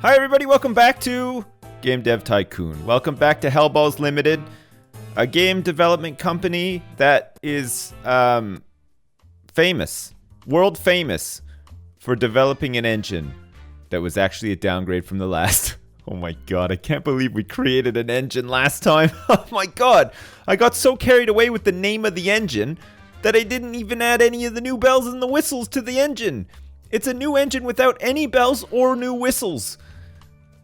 Hi everybody, welcome back to Game Dev Tycoon. Welcome back to Hellballs Limited, a game development company that is famous, world famous, for developing an engine that was actually a downgrade from the last. Oh my god, I can't believe we created an engine last time. Oh my god, I got so carried away with the name of the engine that I didn't even add any of the new bells and the whistles to the engine. It's a new engine without any bells or new whistles.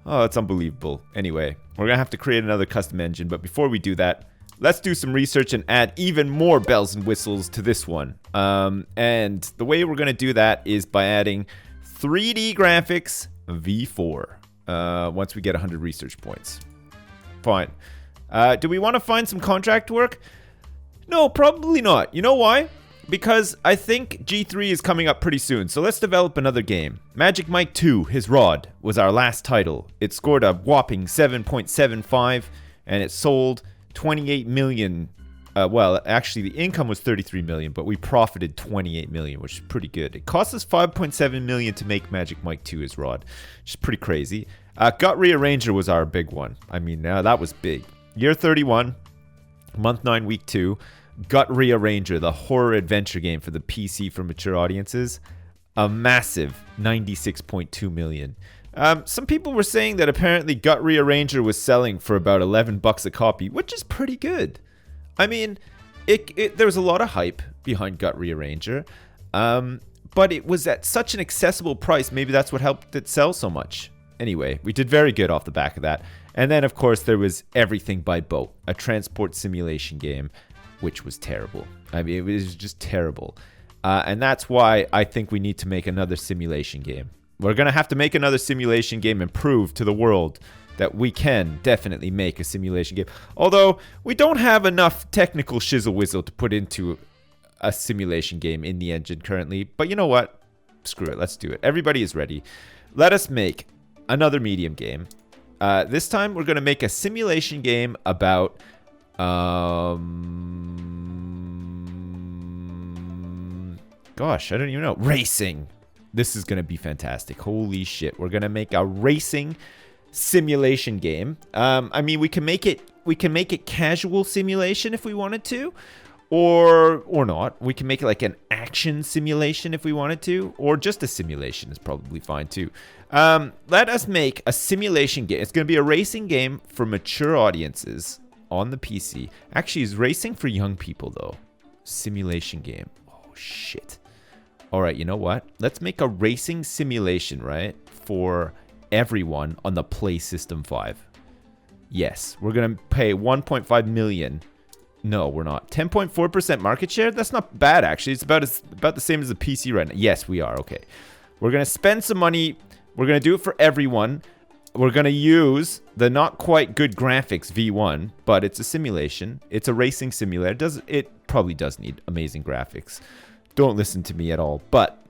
Oh, it's unbelievable. Anyway, we're going to have to create another custom engine, but before we do that, let's do some research and add even more bells and whistles to this one. And the way we're going to do that is by adding 3D graphics v4 once we get 100 research points. Fine. Do we want to find some contract work? No, probably not. You know why? Because I think G3 is coming up pretty soon, so let's develop another game. Magic Mike 2, His Rod, was our last title. It scored a whopping 7.75, and it sold 28 million. Well, actually, the income was 33 million, but we profited 28 million, which is pretty good. It cost us 5.7 million to make Magic Mike 2, His Rod, which is pretty crazy. Gut Rearranger was our big one. I mean, that was big. Year 31, month 9, week 2. Gut Rearranger, the horror adventure game for the PC for mature audiences, a massive 96.2 million. Some people were saying that apparently Gut Rearranger was selling for about $11 a copy, which is pretty good. I mean, there was a lot of hype behind Gut Rearranger, but it was at such an accessible price. Maybe that's what helped it sell so much. Anyway, we did very good off the back of that. And then, of course, there was Everything by Boat, a transport simulation game, which was terrible. I mean, it was just terrible. And that's why I think we need to make another simulation game. We're going to have to make another simulation game and prove to the world that we can definitely make a simulation game. Although, we don't have enough technical shizzle-whizzle to put into a simulation game in the engine currently. But you know what? Screw it. Let's do it. Everybody is ready. Let us make another medium game. This time, we're going to make a simulation game about... Gosh, I don't even know. Racing. This is going to be fantastic. Holy shit. We're going to make a racing simulation game. I mean, we can make it casual simulation if we wanted to, or not. We can make it like an action simulation if we wanted to, or just a simulation is probably fine too. Let us make a simulation game. It's going to be a racing game for mature audiences on the PC. Actually, is racing for young people, though. Simulation game. Oh, shit. All right, you know what? Let's make a racing simulation, right? For everyone on the PlayStation 5. Yes, we're going to pay 1.5 million. No, we're not. 10.4% market share? That's not bad, actually. It's about the same as the PC right now. Yes, we are. Okay. We're going to spend some money. We're going to do it for everyone. We're going to use the not quite good graphics V1, but it's a simulation. It's a racing simulator. It probably does need amazing graphics. Don't listen to me at all. But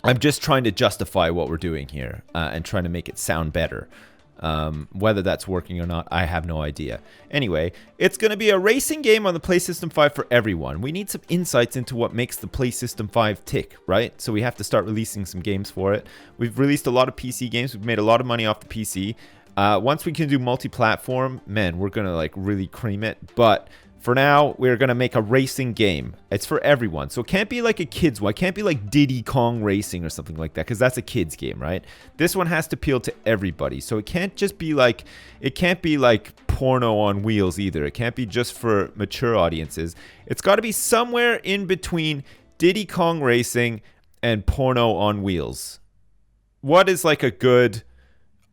I'm just trying to justify what we're doing here and trying to make it sound better. Whether that's working or not, I have no idea. Anyway, it's going to be a racing game on the PlayStation 5 for everyone. We need some insights into what makes the PlayStation 5 tick, right? So we have to start releasing some games for it. We've released a lot of PC games. We've made a lot of money off the PC. Once we can do multi-platform, man, we're going to like really cream it. But for now, we're going to make a racing game. It's for everyone. So it can't be like a kid's one. It can't be like Diddy Kong Racing or something like that, because that's a kid's game, right? This one has to appeal to everybody. So it can't just be like, it can't be like porno on wheels either. It can't be just for mature audiences. It's got to be somewhere in between Diddy Kong Racing and porno on wheels. What is like a good,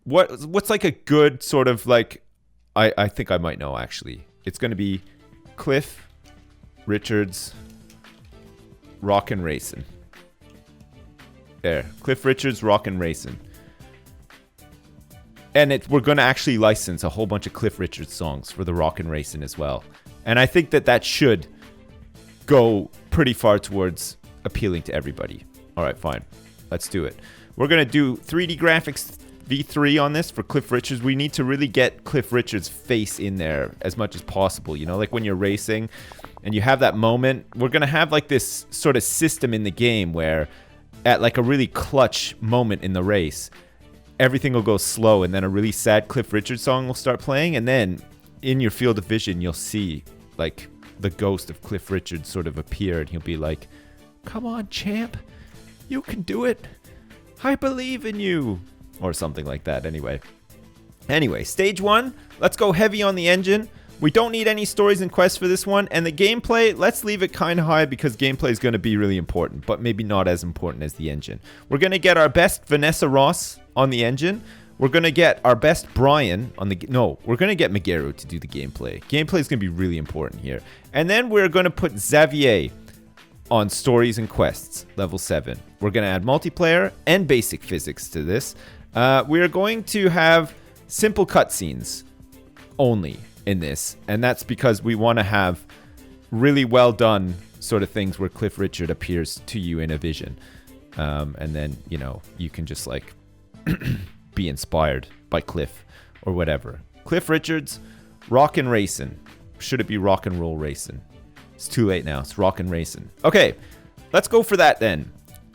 what's like a good sort of like, I think I might know actually. It's going to be Cliff Richard's Rockin' Racing. There. Cliff Richard's Rockin' Racing. And we're going to actually license a whole bunch of Cliff Richard songs for the Rockin' Racing as well. And I think that should go pretty far towards appealing to everybody. All right, fine. Let's do it. We're going to do 3D graphics V3 on this for Cliff Richards. We need to really get Cliff Richards' face in there as much as possible. You know, like when you're racing and you have that moment, we're going to have like this sort of system in the game where at like a really clutch moment in the race, everything will go slow, and then a really sad Cliff Richard song will start playing, and then in your field of vision, you'll see like the ghost of Cliff Richard sort of appear, and he'll be like, "Come on, champ, you can do it. I believe in you," or something like that. Anyway, stage 1, let's go heavy on the engine. We don't need any stories and quests for this one, and the gameplay, let's leave it kind of high because gameplay is going to be really important, but maybe not as important as the engine. We're going to get our best Vanessa Ross on the engine. We're going to get our best Brian on the... No, we're going to get Megaru to do the gameplay. Gameplay is going to be really important here. And then we're going to put Xavier on stories and quests, level 7. We're going to add multiplayer and basic physics to this. We're going to have simple cutscenes only in this, and that's because we want to have really well done sort of things where Cliff Richard appears to you in a vision, and then you can just like be inspired by Cliff or whatever. Cliff Richards, rockin' racing. Should it be rock and roll racing? It's too late now. It's rockin' racing. Okay, let's go for that then.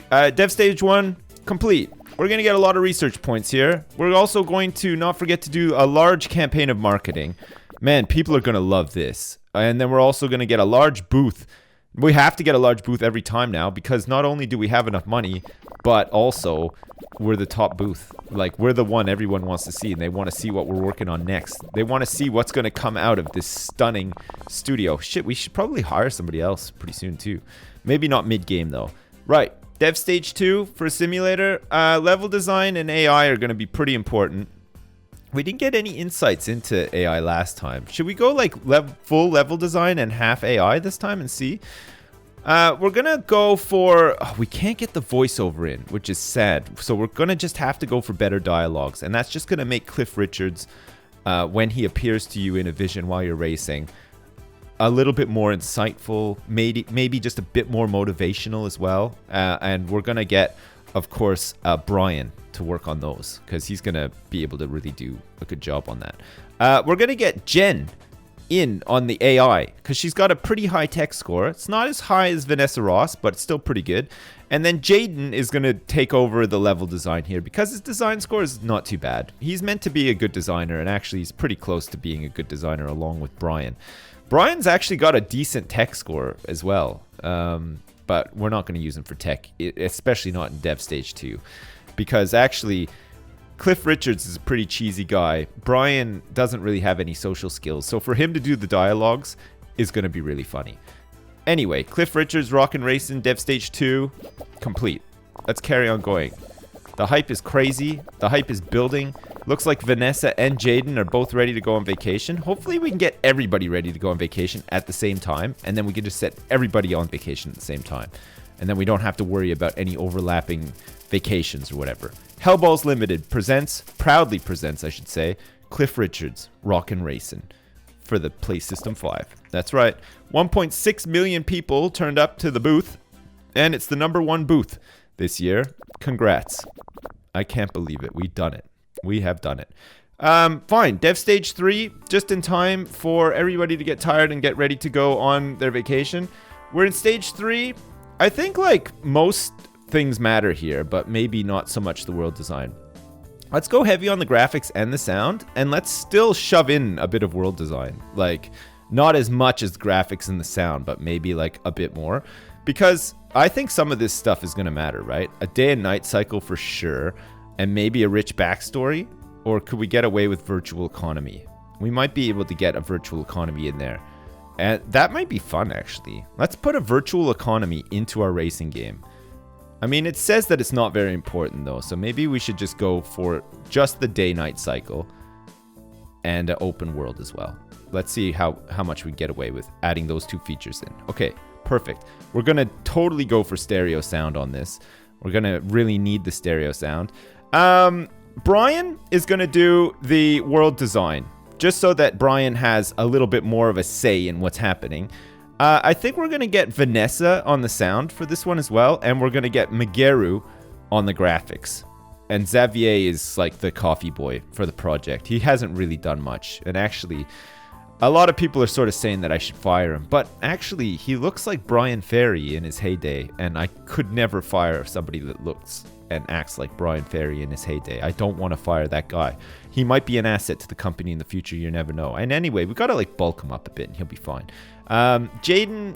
Dev stage 1 complete. We're going to get a lot of research points here. We're also going to not forget to do a large campaign of marketing. Man, people are going to love this. And then we're also going to get a large booth. We have to get a large booth every time now because not only do we have enough money, but also we're the top booth. Like, we're the one everyone wants to see, and they want to see what we're working on next. They want to see what's going to come out of this stunning studio. Shit, we should probably hire somebody else pretty soon too. Maybe not mid-game though. Right. Dev stage 2 for a simulator. Level design and AI are going to be pretty important. We didn't get any insights into AI last time. Should we go like full level design and half AI this time and see? We're going to go for... Oh, we can't get the voiceover in, which is sad. So we're going to just have to go for better dialogues. And that's just going to make Cliff Richards, when he appears to you in a vision while you're racing, a little bit more insightful, maybe just a bit more motivational as well. And we're going to get, of course, Brian to work on those because he's going to be able to really do a good job on that. We're going to get Jen in on the AI because she's got a pretty high tech score. It's not as high as Vanessa Ross, but it's still pretty good. And then Jaden is going to take over the level design here because his design score is not too bad. He's meant to be a good designer, and actually he's pretty close to being a good designer along with Brian. Brian's actually got a decent tech score as well, but we're not going to use him for tech, especially not in Dev Stage 2, because actually Cliff Richards is a pretty cheesy guy. Brian doesn't really have any social skills, so for him to do the dialogues is going to be really funny. Anyway, Cliff Richards, Rockin' Racing, Dev Stage 2, complete. Let's carry on going. The hype is crazy. The hype is building. Looks like Vanessa and Jaden are both ready to go on vacation. Hopefully we can get everybody ready to go on vacation at the same time, and then we can just set everybody on vacation at the same time. And then we don't have to worry about any overlapping vacations or whatever. Hellballs Limited proudly presents, I should say, Cliff Richards, Rockin' Racin' for the PlayStation 5. That's right. 1.6 million people turned up to the booth, and it's the #1 booth this year. Congrats. I can't believe it. We've done it. We have done it. Fine. Dev Stage 3, just in time for everybody to get tired and get ready to go on their vacation. We're in Stage 3. I think, like, most things matter here, but maybe not so much the world design. Let's go heavy on the graphics and the sound, and let's still shove in a bit of world design. Like, not as much as graphics and the sound, but maybe, like, a bit more. Because I think some of this stuff is going to matter, right? A day and night cycle for sure, and maybe a rich backstory. Or could we get away with virtual economy? We might be able to get a virtual economy in there. And that might be fun, actually. Let's put a virtual economy into our racing game. I mean, it says that it's not very important, though, so maybe we should just go for just the day-night cycle and an open world as well. Let's see how much we get away with adding those two features in. Okay, perfect. We're going to totally go for stereo sound on this. We're going to really need the stereo sound. Brian is going to do the world design, just so that Brian has a little bit more of a say in what's happening. I think we're going to get Vanessa on the sound for this one as well, and we're going to get Megaru on the graphics. And Xavier is like the coffee boy for the project. He hasn't really done much, and actually, a lot of people are sort of saying that I should fire him, but actually, he looks like Brian Ferry in his heyday, and I could never fire somebody that looks and acts like Brian Ferry in his heyday. I don't want to fire that guy. He might be an asset to the company in the future. You never know. And anyway, we got to like bulk him up a bit and he'll be fine. Jaden,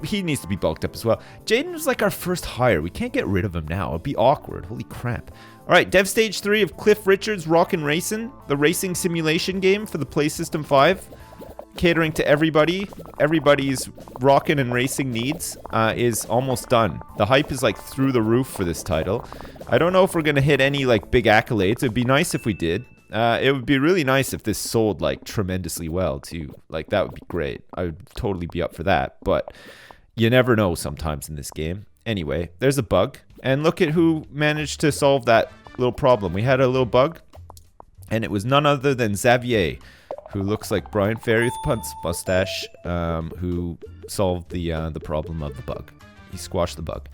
he needs to be bulked up as well. Jaden was like our first hire. We can't get rid of him now. It'd be awkward. Holy crap. All right, Dev Stage 3 of Cliff Richard's Rockin' Racin', the racing simulation game for the PlayStation 5. Catering to everybody's rockin' and racing needs, is almost done. The hype is like through the roof for this title. I don't know if we're gonna hit any like big accolades. It'd be nice if we did. It would be really nice if this sold like tremendously well too. Like that would be great. I would totally be up for that. But you never know sometimes in this game. Anyway, there's a bug, and look at who managed to solve that little problem. We had a little bug, and it was none other than Xavier, who looks like Brian Ferry with Punt's mustache, who solved the problem of the bug. He squashed the bug.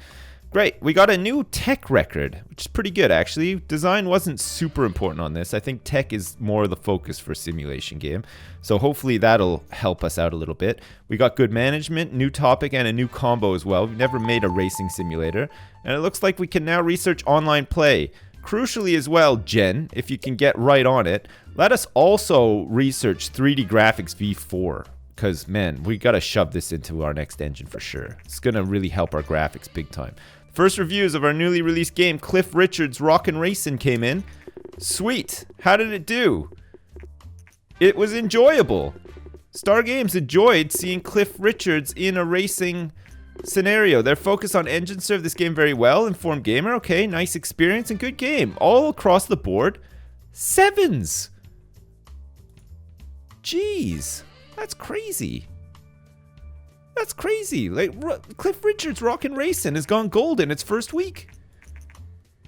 Great, we got a new tech record, which is pretty good actually. Design wasn't super important on this. I think tech is more the focus for a simulation game. So hopefully that'll help us out a little bit. We got good management, new topic, and a new combo as well. We've never made a racing simulator. And it looks like we can now research online play. Crucially as well, Jen, if you can get right on it, let us also research 3D Graphics V4. Because, man, we got to shove this into our next engine for sure. It's going to really help our graphics big time. First reviews of our newly released game, Cliff Richard's Rockin' Racin', came in. Sweet. How did it do? It was enjoyable. Star Games enjoyed seeing Cliff Richards in a racing scenario. Their focus on engine served this game very well. Informed gamer, okay, nice experience and good game. All across the board, 7s. Jeez, that's crazy. That's crazy. Like Cliff Richard's Rockin' Racin' has gone gold in its first week.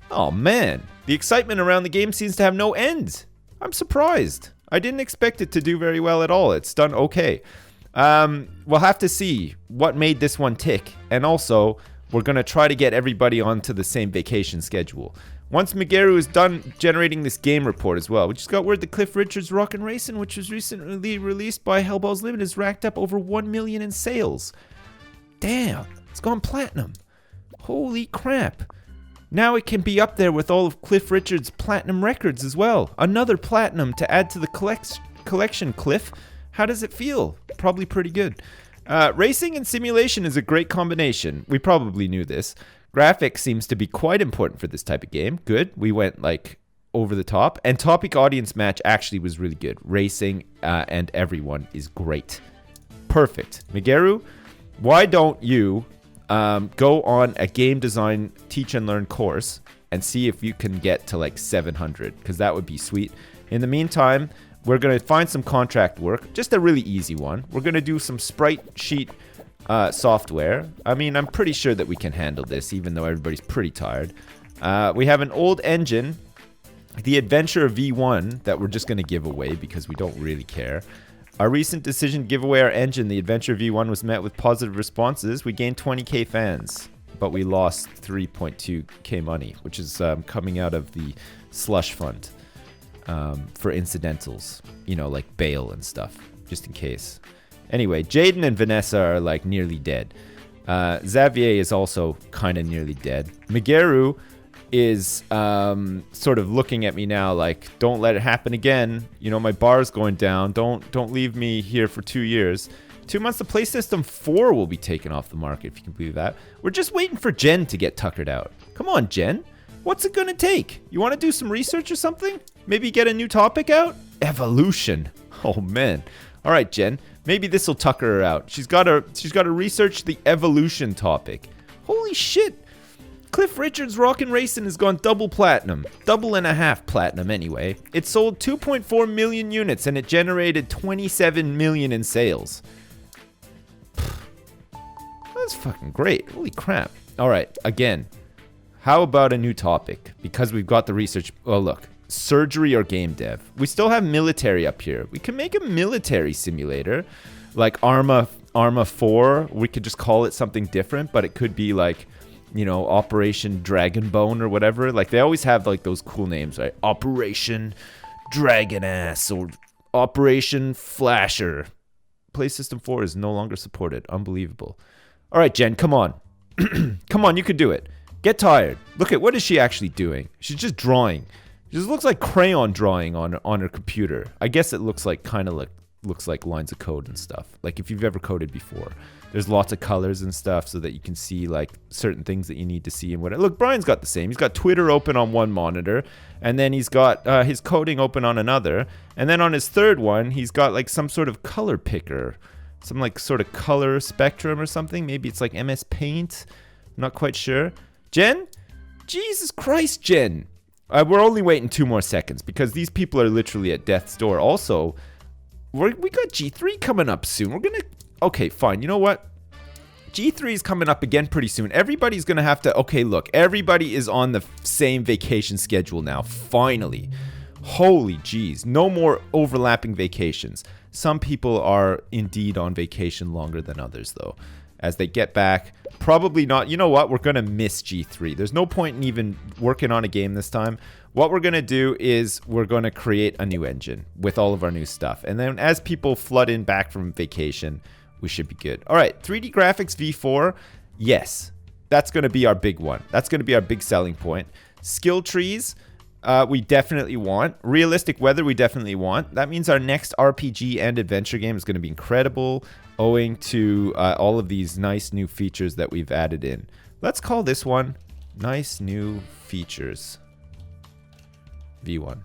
Oh man, the excitement around the game seems to have no end. I'm surprised. I didn't expect it to do very well at all. It's done okay. We'll have to see what made this one tick, and also we're going to try to get everybody onto the same vacation schedule. Once Migeru is done generating this game report as well, we just got word that Cliff Richard's Rockin' Racin', which was recently released by Hellballs Limited, has racked up over 1 million in sales. Damn, it's gone platinum. Holy crap. Now it can be up there with all of Cliff Richard's platinum records as well. Another platinum to add to the collection, Cliff. How does it feel? Probably pretty good. Racing and simulation is a great combination. We probably knew this. Graphics seems to be quite important for this type of game. Good. We went like over the top. And topic audience match actually was really good. Racing and everyone is great. Perfect. Migeru, why don't you go on a game design teach and learn course and see if you can get to like 700, because that would be sweet. In the meantime, we're going to find some contract work, just a really easy one. We're going to do some sprite sheet software. I mean, I'm pretty sure that we can handle this, even though everybody's pretty tired. We have an old engine, the Adventure V1, that we're just going to give away because we don't really care. Our recent decision to give away our engine, the Adventure V1, was met with positive responses. We gained 20k fans, but we lost 3.2k money, which is coming out of the slush fund. For incidentals, you know, like bail and stuff, just in case. Anyway, Jaden and Vanessa are like nearly dead. Xavier is also kind of nearly dead. Migeru is sort of looking at me now like, don't let it happen again. You know, my bar's going down. Don't leave me here for 2 years. 2 months, the PlayStation 4 will be taken off the market, if you can believe that. We're just waiting for Jen to get tuckered out. Come on, Jen. What's it gonna take? You want to do some research or something? Maybe get a new topic out? Evolution. Oh man. All right, Jen. Maybe this will tucker her out. She's got to research the evolution topic. Holy shit. Cliff Richard's Rockin' Racin' has gone double platinum. Double and a half platinum anyway. It sold 2.4 million units and it generated 27 million in sales. That's fucking great. Holy crap. All right, again. How about a new topic? Because we've got the research. Oh, look. Surgery or game dev. We still have military up here. We can make a military simulator. Like Arma 4. We could just call it something different, but it could be like, you know, Operation Dragonbone or whatever. Like they always have like those cool names, right? Operation Dragon Ass or Operation Flasher. PlayStation 4 is no longer supported. Unbelievable. All right, Jen, come on. Come on, you can do it. Get tired. Look at, what is she actually doing? She's just drawing. It just looks like crayon drawing on her computer. I guess it looks like looks like lines of code and stuff. Like if you've ever coded before. There's lots of colors and stuff so that you can see like certain things that you need to see and whatever. Look, Brian's got the same. He's got Twitter open on one monitor, and then he's got his coding open on another. And then on his third one, he's got like some sort of color picker. Some like sort of color spectrum or something. Maybe it's like MS Paint. I'm not quite sure. Jen? Jesus Christ, Jen. We're only waiting 2 more seconds because these people are literally at death's door. Also, we got G3 coming up soon. We're gonna... Okay, fine. You know what? G3 is coming up again pretty soon. Everybody's gonna have to... Okay, look. Everybody is on the same vacation schedule now. Finally. Holy jeez. No more overlapping vacations. Some people are indeed on vacation longer than others, though. As they get back, probably not. You know what? We're going to miss G3. There's no point in even working on a game this time. What we're going to do is we're going to create a new engine with all of our new stuff. And then as people flood in back from vacation, we should be good. All right, 3D graphics V4. Yes, that's going to be our big one. That's going to be our big selling point. Skill trees, we definitely want. Realistic weather, we definitely want. That means our next RPG and adventure game is going to be incredible, owing to all of these nice new features that we've added in. Let's call this one Nice New Features V1.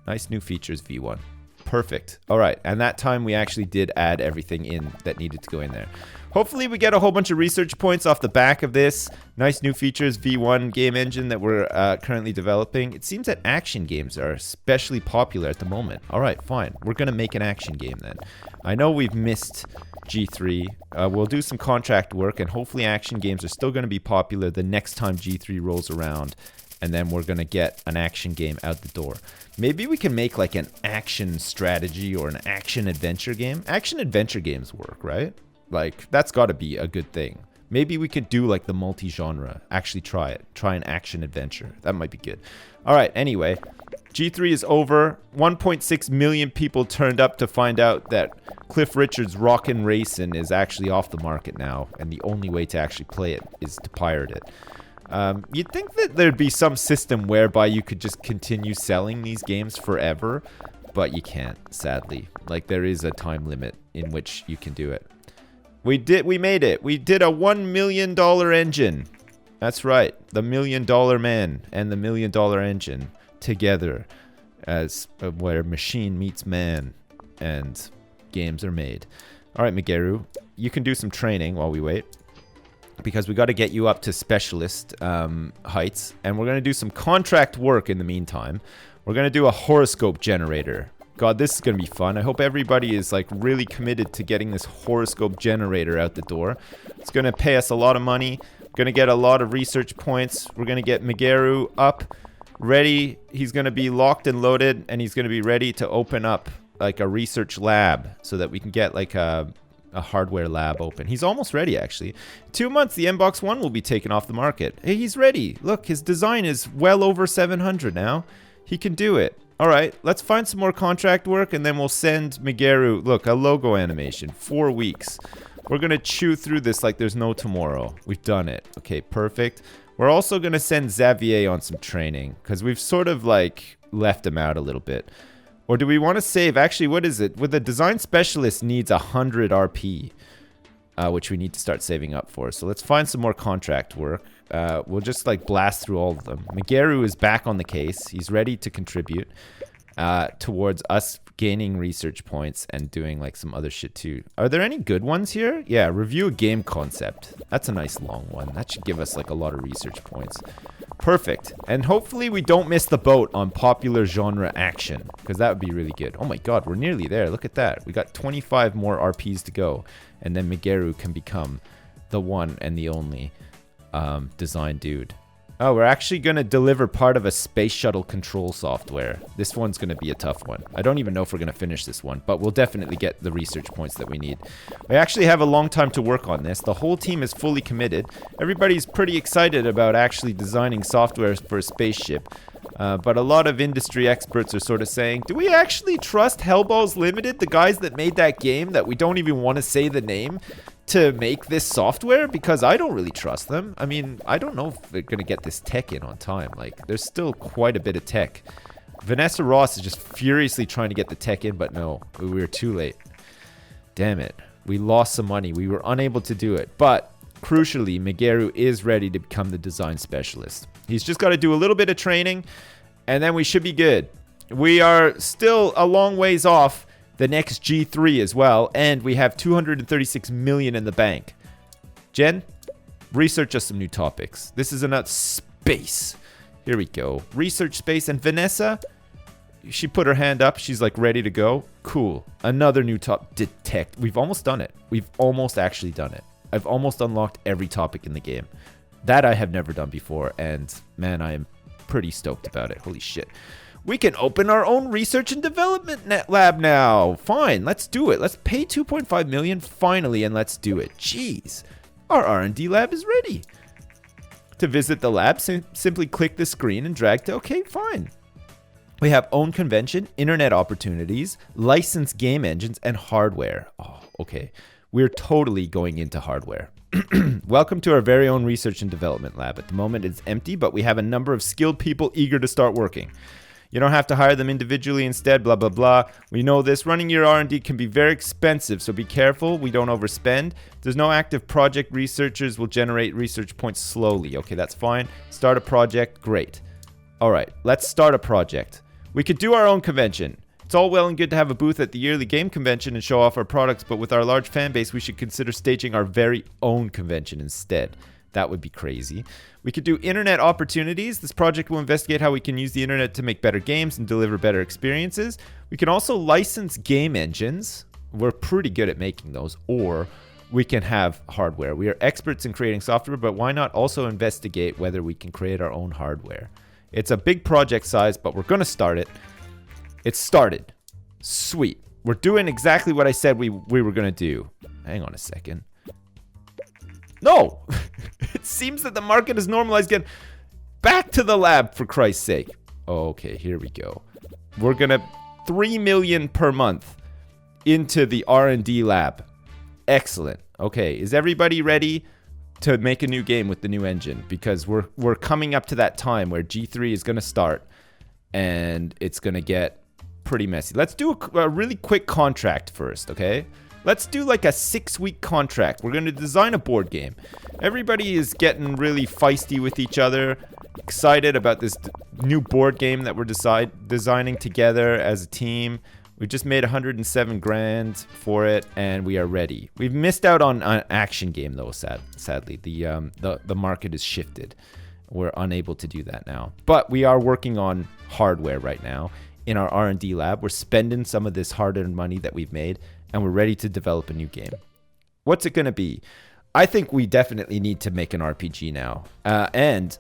Nice New Features V1. Perfect. All right, and that time we actually did add everything in that needed to go in there. Hopefully we get a whole bunch of research points off the back of this Nice New Features V1 game engine that we're currently developing. It seems that action games are especially popular at the moment. All right, fine. We're going to make an action game then. I know we've missed G3. We'll do some contract work, and hopefully action games are still going to be popular the next time G3 rolls around, and then we're going to get an action game out the door. Maybe we can make like an action strategy or an action adventure game. Action adventure games work, right? Like, that's got to be a good thing. Maybe we could do like the multi-genre. Actually try it. Try an action adventure. That might be good. All right, anyway. G3 is over. 1.6 million people turned up to find out that Cliff Richard's Rockin' Racin' is actually off the market now, and the only way to actually play it is to pirate it. You'd think that there'd be some system whereby you could just continue selling these games forever, but you can't, sadly. Like, there is a time limit in which you can do it. We made it. We did a $1 million engine. That's right. The $1 Million Man and the $1 Million Engine together as where machine meets man and games are made. All right, Migeru, you can do some training while we wait, because we got to get you up to specialist heights, and we're going to do some contract work in the meantime. We're going to do a horoscope generator. God, this is going to be fun. I hope everybody is like really committed to getting this horoscope generator out the door. It's going to pay us a lot of money. We're going to get a lot of research points. We're going to get Migeru up, ready. He's going to be locked and loaded, and he's going to be ready to open up like a research lab so that we can get like a hardware lab open. He's almost ready, actually. 2 months, the MBox One will be taken off the market. Hey, he's ready. Look, his design is well over 700 now. He can do it. All right, let's find some more contract work, and then we'll send Migeru, look, a logo animation. 4 weeks. We're going to chew through this like there's no tomorrow. We've done it. Okay, perfect. We're also going to send Xavier on some training, because we've sort of like left him out a little bit. Or do we want to save? Actually, what is it? With a design specialist needs 100 RP, which we need to start saving up for. So let's find some more contract work. We'll just like blast through all of them. Migeru is back on the case. He's ready to contribute towards us gaining research points and doing like some other shit too. Are there any good ones here? Yeah, review a game concept. That's a nice long one. That should give us like a lot of research points. Perfect. And hopefully we don't miss the boat on popular genre action, because that would be really good. Oh my god, we're nearly there. Look at that. We got 25 more RPs to go, and then Migeru can become the one and the only design dude. Oh, we're actually going to deliver part of a space shuttle control software. This one's going to be a tough one. I don't even know if we're going to finish this one, but we'll definitely get the research points that we need. We actually have a long time to work on this. The whole team is fully committed. Everybody's pretty excited about actually designing software for a spaceship. But a lot of industry experts are sort of saying, do we actually trust Hellballs Limited, the guys that made that game that we don't even want to say the name, to make this software? Because I don't really trust them. I mean, I don't know if they're going to get this tech in on time. Like, there's still quite a bit of tech. Vanessa Ross is just furiously trying to get the tech in, but no, we were too late. Damn it. We lost some money. We were unable to do it. But crucially, Megeru is ready to become the design specialist. He's just got to do a little bit of training, and then we should be good. We are still a long ways off the next G3 as well, and we have 236 million in the bank. Jen, research us some new topics. This is about space. Here we go. Research space. And Vanessa, she put her hand up. She's like ready to go. Cool. Another new top. Detect. We've almost done it. We've almost actually done it. I've almost unlocked every topic in the game. That I have never done before. And man, I am pretty stoked about it. Holy shit. We can open our own research and development lab now. Fine. Let's do it. Let's pay 2.5 million finally, and let's do it. Jeez. Our R&D lab is ready. To visit the lab, simply click the screen and drag to okay, fine. We have own convention, internet opportunities, licensed game engines, and hardware. Oh, okay. We're totally going into hardware. Welcome to our very own research and development lab. At the moment, it's empty, but we have a number of skilled people eager to start working. You don't have to hire them individually instead, blah, blah, blah. We know this. Running your R&D can be very expensive, so be careful. We don't overspend. There's no active project. Researchers will generate research points slowly. Okay, that's fine. Start a project. Great. All right, let's start a project. We could do our own convention. It's all well and good to have a booth at the yearly game convention and show off our products, but with our large fan base, we should consider staging our very own convention instead. That would be crazy. We could do internet opportunities. This project will investigate how we can use the internet to make better games and deliver better experiences. We can also license game engines. We're pretty good at making those. Or we can have hardware. We are experts in creating software, but why not also investigate whether we can create our own hardware? It's a big project size, but we're going to start it. It's started. Sweet. We're doing exactly what I said we were going to do. Hang on a second. No! It seems that the market is normalized again. Back to the lab, for Christ's sake. Okay, here we go. We're gonna 3 million per month into the R&D lab. Excellent. Okay, is everybody ready to make a new game with the new engine? Because we're coming up to that time where G3 is gonna start, and it's gonna get pretty messy. Let's do a really quick contract first, okay? Let's do like a 6-week contract. We're going to design a board game. Everybody is getting really feisty with each other, excited about this new board game that we're designing together as a team. We just made 107 grand for it, and we are ready. We've missed out on an action game, though, sadly. The market has shifted. We're unable to do that now. But we are working on hardware right now in our R&D lab. We're spending some of this hard-earned money that we've made, and we're ready to develop a new game. What's it going to be? I think we definitely need to make an RPG now. And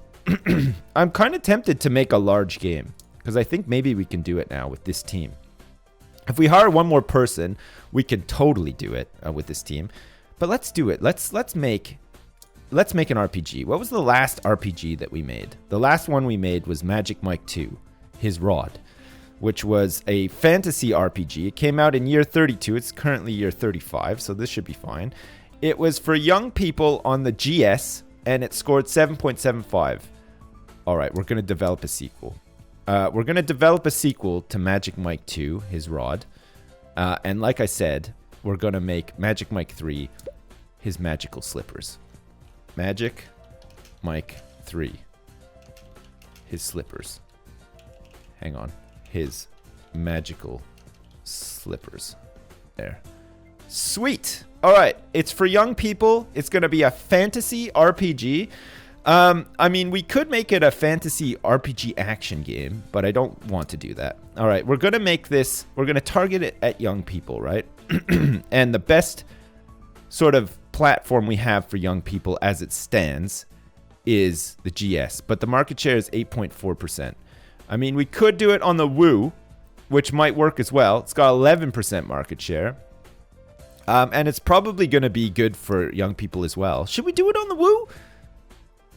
I'm kind of tempted to make a large game, because I think maybe we can do it now with this team. If we hire one more person, we can totally do it with this team. But let's do it. Let's make an RPG. What was the last RPG that we made? The last one we made was Magic Mike 2, His Rod, which was a fantasy RPG. It came out in year 32. It's currently year 35, so this should be fine. It was for young people on the GS, and it scored 7.75. All right, we're going to develop a sequel. We're going to develop a sequel to Magic Mike 2, His Rod. And like I said, we're going to make Magic Mike 3, His Magical Slippers. Magic Mike 3, His Slippers. Hang on. His magical slippers. There. Sweet. All right. It's for young people. It's going to be a fantasy RPG. I mean, we could make it a fantasy RPG action game, but I don't want to do that. All right. We're going to make this. We're going to target it at young people, right? And the best sort of platform we have for young people as it stands is the GS, but the market share is 8.4%. I mean, we could do it on the Woo, which might work as well. It's got 11% market share. And it's probably going to be good for young people as well. Should we do it on the Woo?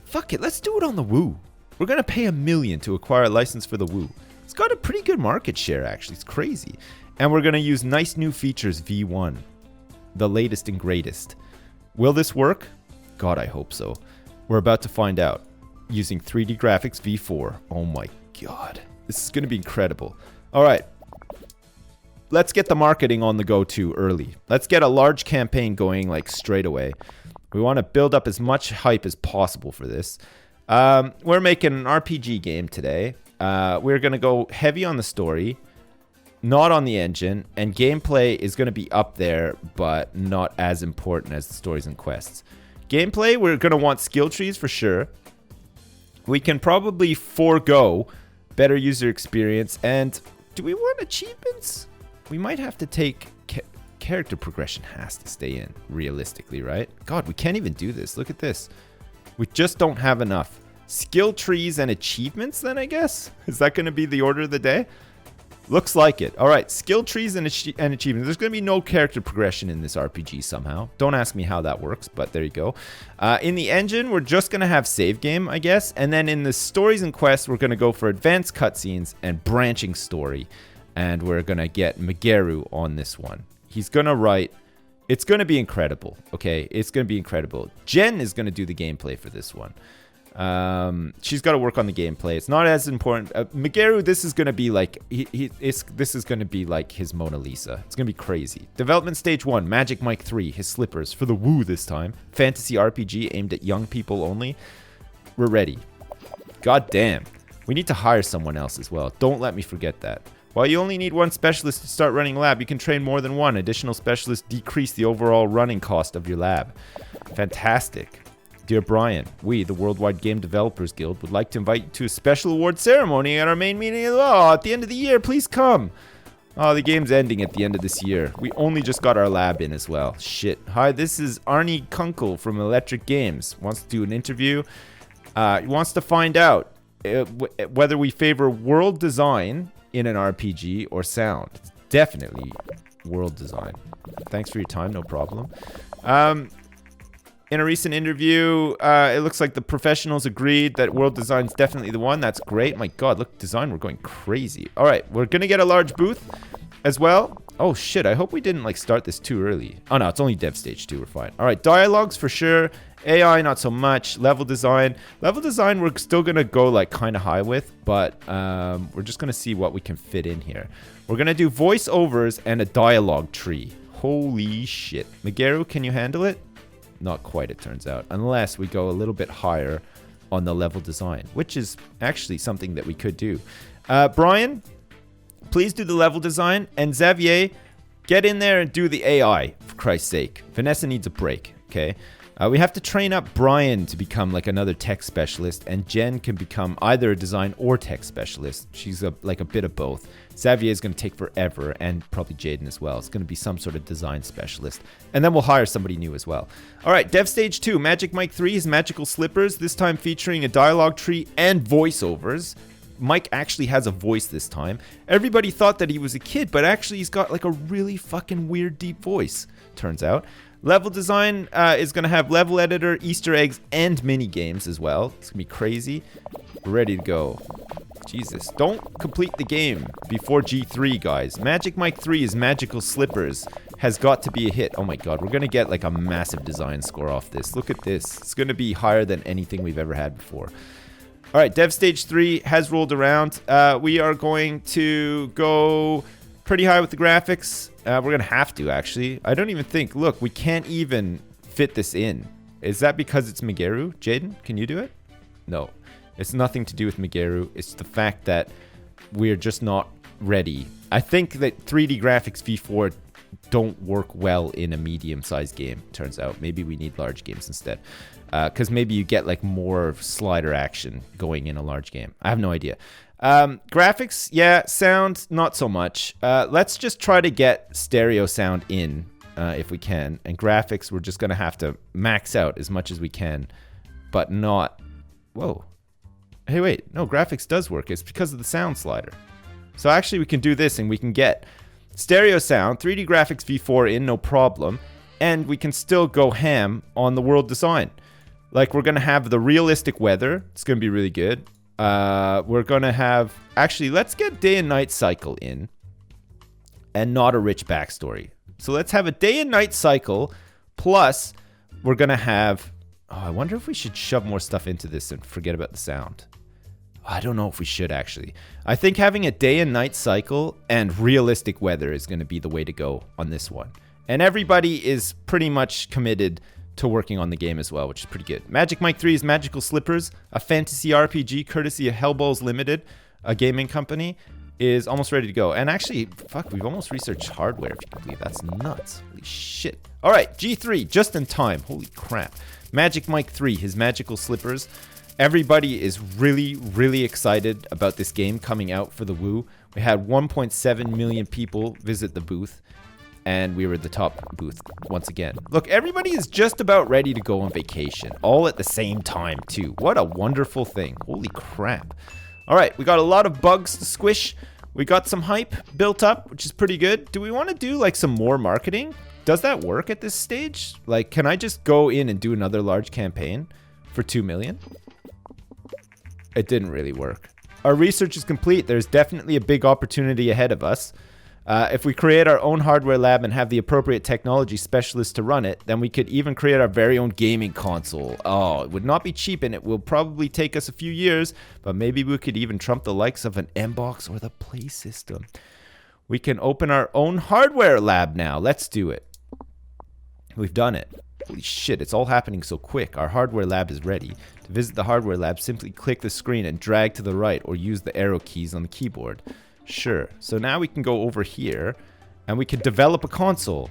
Fuck it, let's do it on the Woo. We're going to pay $1 million to acquire a license for the Woo. It's got a pretty good market share, actually. It's crazy. And we're going to use nice new features V1. The latest and greatest. Will this work? God, I hope so. We're about to find out. Using 3D Graphics V4. Oh my god. This is going to be incredible. Alright. Let's get the marketing on the go too early. Let's get a large campaign going like straight away. We want to build up as much hype as possible for this. We're making an RPG game today. We're going to go heavy on the story, not on the engine, and gameplay is going to be up there, but not as important as the stories and quests. Gameplay, we're going to want skill trees for sure. We can probably forego better user experience, and do we want achievements? We might have to take... character progression has to stay in, realistically, right? God, we can't even do this. Look at this. We just don't have enough. Skill trees and achievements then, I guess? Is that going to be the order of the day? Looks like it. All right, skill trees and achievements. There's going to be no character progression in this RPG somehow. Don't ask me how that works, but there you go. In the engine, we're just going to have save game, I guess. And then in the stories and quests, we're going to go for advanced cutscenes and branching story. And we're going to get Megaru on this one. He's going to write... It's going to be incredible, okay? It's going to be incredible. Jen is going to do the gameplay for this one. She's got to work on the gameplay. It's not as important. Megaru, this is going to be like... this is going to be like his Mona Lisa. It's going to be crazy. Development stage 1, Magic Mike 3, his slippers for the woo this time. Fantasy RPG aimed at young people only. We're ready. God damn. We need to hire someone else as well. Don't let me forget that. While you only need one specialist to start running a lab, you can train more than one. Additional specialists decrease the overall running cost of your lab. Fantastic. Dear Brian, we, the Worldwide Game Developers Guild, would like to invite you to a special award ceremony at our main meeting at the end of the year. Please come. Oh, the game's ending at the end of this year. We only just got our lab in as well. Shit. Hi, this is Arnie Kunkel from Electric Games. Wants to do an interview. He wants to find out whether we favor world design in an RPG or sound. It's definitely world design. Thanks for your time, no problem. In a recent interview, it looks like the professionals agreed that world design's definitely the one. That's great. My god, look, design, we're going crazy. All right, we're gonna get a large booth as well. Oh shit, I hope we didn't like start this too early. Oh no, it's only dev stage 2, we're fine. All right, dialogues for sure. AI, not so much. Level design. Level design, we're still going to go like kind of high with, but we're just going to see what we can fit in here. We're going to do voiceovers and a dialogue tree. Holy shit. Megaru, can you handle it? Not quite, it turns out. Unless we go a little bit higher on the level design, which is actually something that we could do. Brian, please do the level design. And Xavier, get in there and do the AI, for Christ's sake. Vanessa needs a break, okay? We have to train up Brian to become like another tech specialist, and Jen can become either a design or tech specialist. She's like a bit of both. Xavier is going to take forever, and probably Jaden as well. It's going to be some sort of design specialist. And then we'll hire somebody new as well. All right, Dev Stage 2, Magic Mike 3, his magical slippers, this time featuring a dialogue tree and voiceovers. Mike actually has a voice this time. Everybody thought that he was a kid, but actually he's got like a really fucking weird deep voice, turns out. Level design is going to have level editor, Easter eggs, and mini games as well. It's going to be crazy. We're ready to go. Jesus, don't complete the game before G3, guys. Magic Mike 3's magical slippers has got to be a hit. Oh my god, we're going to get like a massive design score off this. Look at this. It's going to be higher than anything we've ever had before. All right, Dev Stage 3 has rolled around. We are going to go pretty high with the graphics. We're going to have to, actually. I don't even think... Look, we can't even fit this in. Is that because it's Megaru? Jaden, can you do it? No. It's nothing to do with Megaru. It's the fact that we're just not ready. I think that 3D graphics V4 don't work well in a medium-sized game, turns out. Maybe we need large games instead. Because maybe you get like more slider action going in a large game. I have no idea. Graphics, yeah. Sound, not so much. Let's just try to get stereo sound in if we can. And graphics, we're just going to have to max out as much as we can. But not... Whoa. Hey, wait. No, graphics does work. It's because of the sound slider. So actually we can do this and we can get stereo sound, 3D graphics V4 in, no problem. And we can still go ham on the world design. Like, we're going to have the realistic weather. It's going to be really good. We're going to have... Actually, let's get day and night cycle in. And not a rich backstory. So let's have a day and night cycle plus we're going to have... Oh, I wonder if we should shove more stuff into this and forget about the sound. I don't know if we should, actually. I think having a day and night cycle and realistic weather is going to be the way to go on this one. And everybody is pretty much committed to working on the game as well, which is pretty good. Magic Mike 3's Magical Slippers, a fantasy RPG courtesy of Hellballs Limited, a gaming company, is almost ready to go. And actually, fuck, we've almost researched hardware, if you can believe. That's nuts. Holy shit. All right, G3, just in time. Holy crap. Magic Mike 3, his Magical Slippers. Everybody is really, really excited about this game coming out for the Wii. We had 1.7 million people visit the booth, and we were the top booth once again. Look, everybody is just about ready to go on vacation, all at the same time, too. What a wonderful thing. Holy crap. All right, we got a lot of bugs to squish. We got some hype built up, which is pretty good. Do we want to do, like, some more marketing? Does that work at this stage? Like, can I just go in and do another large campaign for 2 million? It didn't really work. Our research is complete. There's definitely a big opportunity ahead of us. If we create our own hardware lab and have the appropriate technology specialists to run it, then we could even create our very own gaming console. Oh, it would not be cheap, and it will probably take us a few years, but maybe we could even trump the likes of an M-Box or the Play System. We can open our own hardware lab now. Let's do it. We've done it. Holy shit, it's all happening so quick. Our hardware lab is ready. To visit the hardware lab, simply click the screen and drag to the right or use the arrow keys on the keyboard. Sure. So now we can go over here and we can develop a console.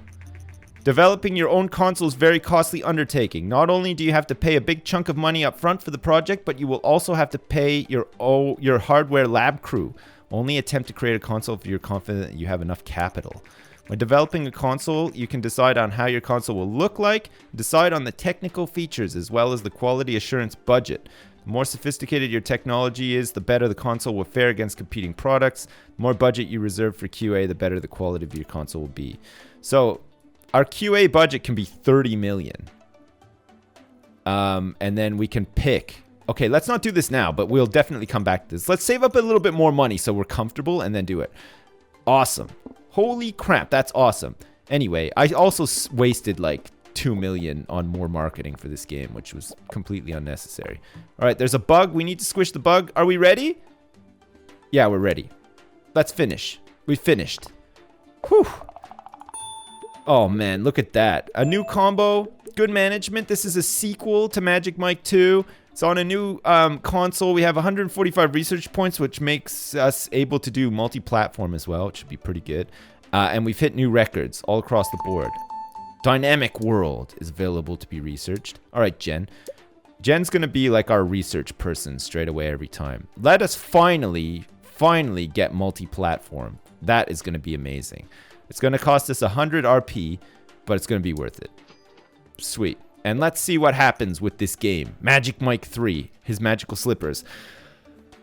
Developing your own console is a very costly undertaking. Not only do you have to pay a big chunk of money up front for the project, but you will also have to pay your hardware lab crew. Only attempt to create a console if you're confident that you have enough capital. When developing a console, you can decide on how your console will look like, decide on the technical features as well as the quality assurance budget. The more sophisticated your technology is, the better the console will fare against competing products. The more budget you reserve for QA, the better the quality of your console will be. So, our QA budget can be 30 million. And then we can pick. Okay, let's not do this now, but we'll definitely come back to this. Let's save up a little bit more money so we're comfortable and then do it. Awesome. Holy crap, that's awesome. Anyway, I also wasted like 2 million on more marketing for this game, which was completely unnecessary. All right, there's a bug. We need to squish the bug. Are we ready? Yeah, we're ready. Let's finish. We finished. Whew. Oh man, look at that. A new combo. Good management. This is a sequel to Magic Mike 2. It's on a new console. We have 145 research points, which makes us able to do multi-platform as well, which should be pretty good. And we've hit new records all across the board. Dynamic World is available to be researched. All right, Jen. Jen's going to be like our research person straight away every time. Let us finally get multi-platform. That is going to be amazing. It's going to cost us 100 RP, but it's going to be worth it. Sweet. And let's see what happens with this game. Magic Mike 3, his Magical Slippers.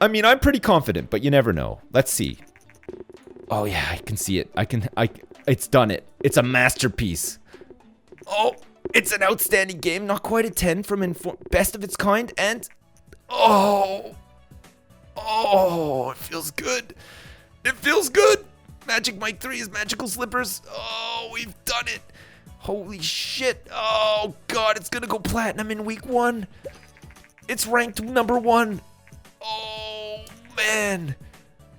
I mean, I'm pretty confident, but you never know. Let's see. Oh yeah, I can see it. It's done it. It's a masterpiece. Oh, it's an outstanding game. Not quite a 10 from best of its kind. And, oh, it feels good. It feels good. Magic Mike 3 is Magical Slippers. Oh, we've done it. Holy shit. Oh, God, it's going to go platinum in week 1. It's ranked number 1. Oh, man.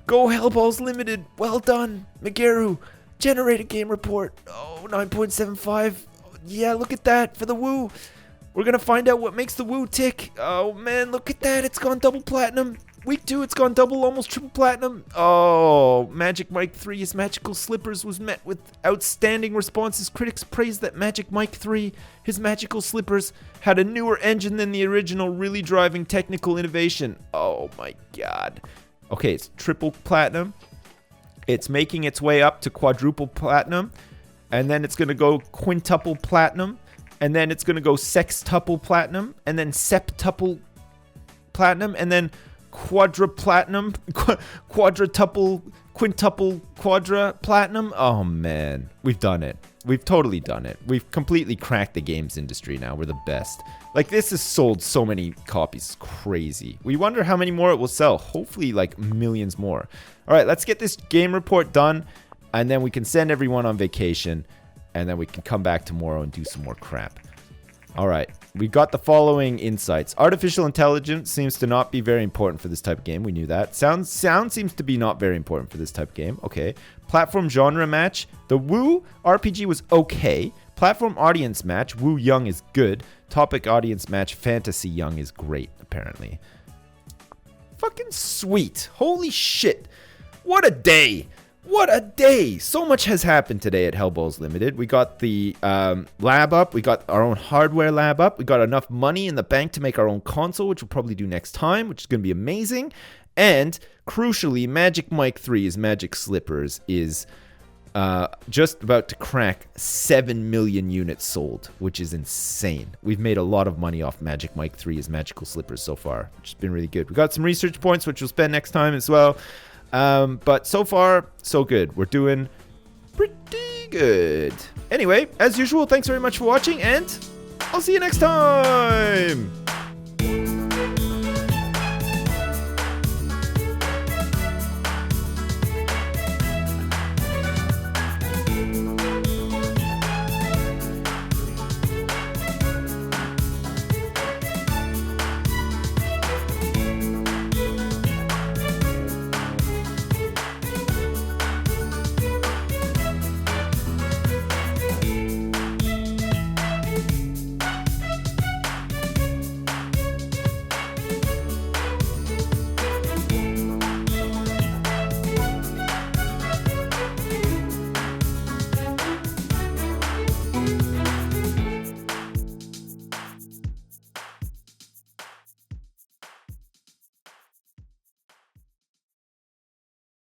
Go Hellballs Limited. Well done. Megaru, generate a game report. Oh, 9.75. Yeah, look at that for the Woo. We're going to find out what makes the Woo tick. Oh, man, look at that. It's gone double platinum. Week 2, it's gone double, almost triple platinum. Oh, Magic Mike 3's Magical Slippers was met with outstanding responses. Critics praised that Magic Mike 3, his Magical Slippers, had a newer engine than the original, really driving technical innovation. Oh my god. Okay, it's triple platinum. It's making its way up to quadruple platinum. And then it's going to go quintuple platinum. And then it's going to go sextuple platinum. And then septuple platinum. And then quadruplatinum, quadrutuple, quintuple, quadra platinum. Oh man, we've done it. We've totally done it. We've completely cracked the games industry now. We're the best. Like, this has sold so many copies. It's crazy. We wonder how many more it will sell. Hopefully like millions more. All right, let's get this game report done, and then we can send everyone on vacation, and then we can come back tomorrow and do some more crap. All right, we got the following insights. Artificial intelligence seems to not be very important for this type of game. We knew that. Sound seems to be not very important for this type of game. Okay. Platform genre match. The Woo RPG was okay. Platform audience match. Woo Young is good. Topic audience match. Fantasy Young is great, apparently. Fucking sweet. Holy shit. What a day. What a day! So much has happened today at Hellballs Limited. We got the lab up. We got our own hardware lab up. We got enough money in the bank to make our own console, which we'll probably do next time, which is going to be amazing. And, crucially, Magic Mike 3's Magic Slippers is just about to crack 7 million units sold, which is insane. We've made a lot of money off Magic Mike 3's Magical Slippers so far, which has been really good. We got some research points, which we'll spend next time as well. But so far, so good. We're doing pretty good. Anyway, as usual, thanks very much for watching, and I'll see you next time!